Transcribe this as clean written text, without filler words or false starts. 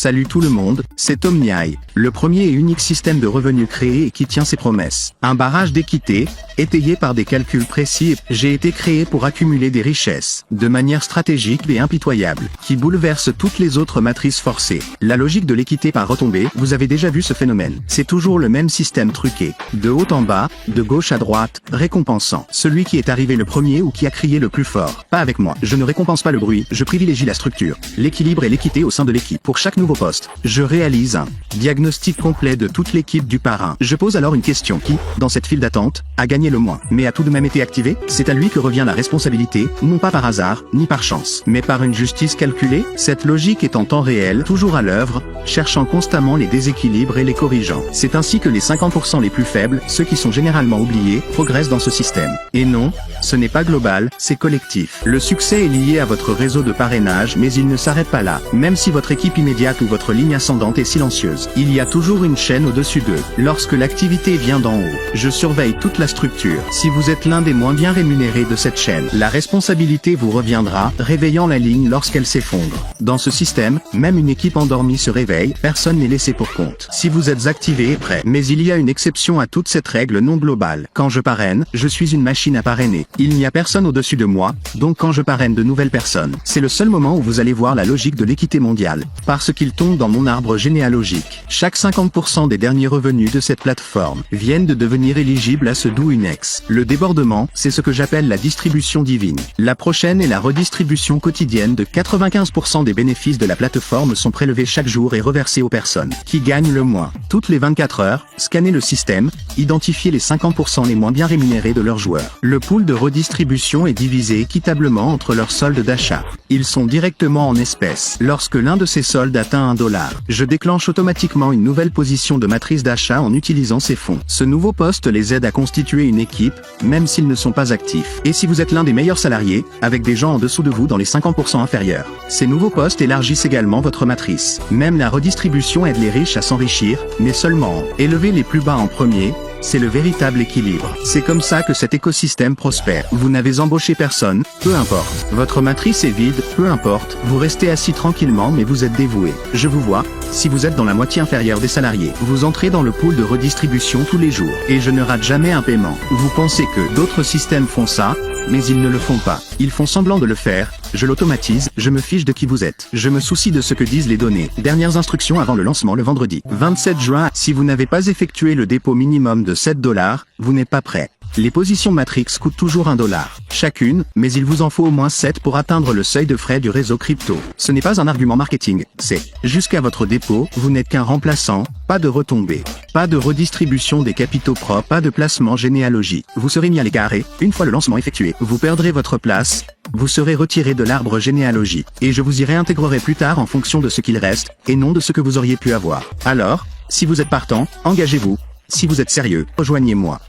Salut tout le monde, c'est OmniEye, le premier et unique système de revenus créé et qui tient ses promesses. Un barrage d'équité, étayé par des calculs précis, j'ai été créé pour accumuler des richesses, de manière stratégique et impitoyable, qui bouleverse toutes les autres matrices forcées. La logique de l'équité par retombée, vous avez déjà vu ce phénomène. C'est toujours le même système truqué, de haut en bas, de gauche à droite, récompensant celui qui est arrivé le premier ou qui a crié le plus fort. Pas avec moi, je ne récompense pas le bruit, je privilégie la structure, l'équilibre et l'équité au sein de l'équipe. Pour chaque nouveau poste, je réalise un diagnostic complet de toute l'équipe du parrain. Je pose alors une question: qui, dans cette file d'attente, a gagné le moins, mais a tout de même été activé? C'est à lui que revient la responsabilité, non pas par hasard, ni par chance, mais par une justice calculée. Cette logique est en temps réel, toujours à l'œuvre, cherchant constamment les déséquilibres et les corrigeant. C'est ainsi que les 50% les plus faibles, ceux qui sont généralement oubliés, progressent dans ce système. Et non, ce n'est pas global, c'est collectif. Le succès est lié à votre réseau de parrainage, mais il ne s'arrête pas là. Même si votre équipe immédiate ou votre ligne ascendante est silencieuse, il y a toujours une chaîne au-dessus d'eux. Lorsque l'activité vient d'en haut, je surveille toute la structure. Si vous êtes l'un des moins bien rémunérés de cette chaîne, la responsabilité vous reviendra, réveillant la ligne lorsqu'elle s'effondre. Dans ce système, même une équipe endormie se réveille, personne n'est laissé pour compte. Si vous êtes activé et prêt. Mais il y a une exception à toute cette règle non globale. Quand je parraine, je suis une machine à parrainer. Il n'y a personne au-dessus de moi, donc quand je parraine de nouvelles personnes, c'est le seul moment où vous allez voir la logique de l'équité mondiale. Parce qu'il tombe dans mon arbre généalogique. Chaque 50% des derniers revenus de cette plateforme viennent de devenir éligibles à ce do Unex. Le débordement, c'est ce que j'appelle la distribution divine. La prochaine est la redistribution quotidienne de 95% des bénéfices de la plateforme sont prélevés chaque jour et reversés aux personnes qui gagnent le moins. Toutes les 24 heures, scannez le système, identifiez les 50% les moins bien rémunérés de leurs joueurs. Le pool de redistribution est divisé équitablement entre leurs soldes d'achat. Ils sont directement en espèces. Lorsque l'un de ces soldes atteint $1, je déclenche automatiquement une nouvelle position de matrice d'achat en utilisant ces fonds. Ce nouveau poste les aide à constituer une équipe, même s'ils ne sont pas actifs. Et si vous êtes l'un des meilleurs salariés, avec des gens en dessous de vous dans les 50% inférieurs, ces nouveaux postes élargissent également votre matrice. Même la redistribution aide les riches à s'enrichir, mais seulement en élever les plus bas en premier. C'est le véritable équilibre. C'est comme ça que cet écosystème prospère. Vous n'avez embauché personne, peu importe. Votre matrice est vide, peu importe. Vous restez assis tranquillement mais vous êtes dévoué. Je vous vois, si vous êtes dans la moitié inférieure des salariés, vous entrez dans le pool de redistribution tous les jours. Et je ne rate jamais un paiement. Vous pensez que d'autres systèmes font ça, mais ils ne le font pas. Ils font semblant de le faire. Je l'automatise, je me fiche de qui vous êtes. Je me soucie de ce que disent les données. Dernières instructions avant le lancement le vendredi 27 juin. Si vous n'avez pas effectué le dépôt minimum de $7, vous n'êtes pas prêt. Les positions Matrix coûtent toujours $1 chacune, mais il vous en faut au moins 7 pour atteindre le seuil de frais du réseau crypto. Ce n'est pas un argument marketing, c'est jusqu'à votre dépôt, vous n'êtes qu'un remplaçant, pas de retombées, pas de redistribution des capitaux propres, pas de placement généalogique. Vous serez mis à l'écart et, une fois le lancement effectué, vous perdrez votre place, vous serez retiré de l'arbre généalogique, et je vous y réintégrerai plus tard en fonction de ce qu'il reste, et non de ce que vous auriez pu avoir. Alors, si vous êtes partant, engagez-vous. Si vous êtes sérieux, rejoignez-moi.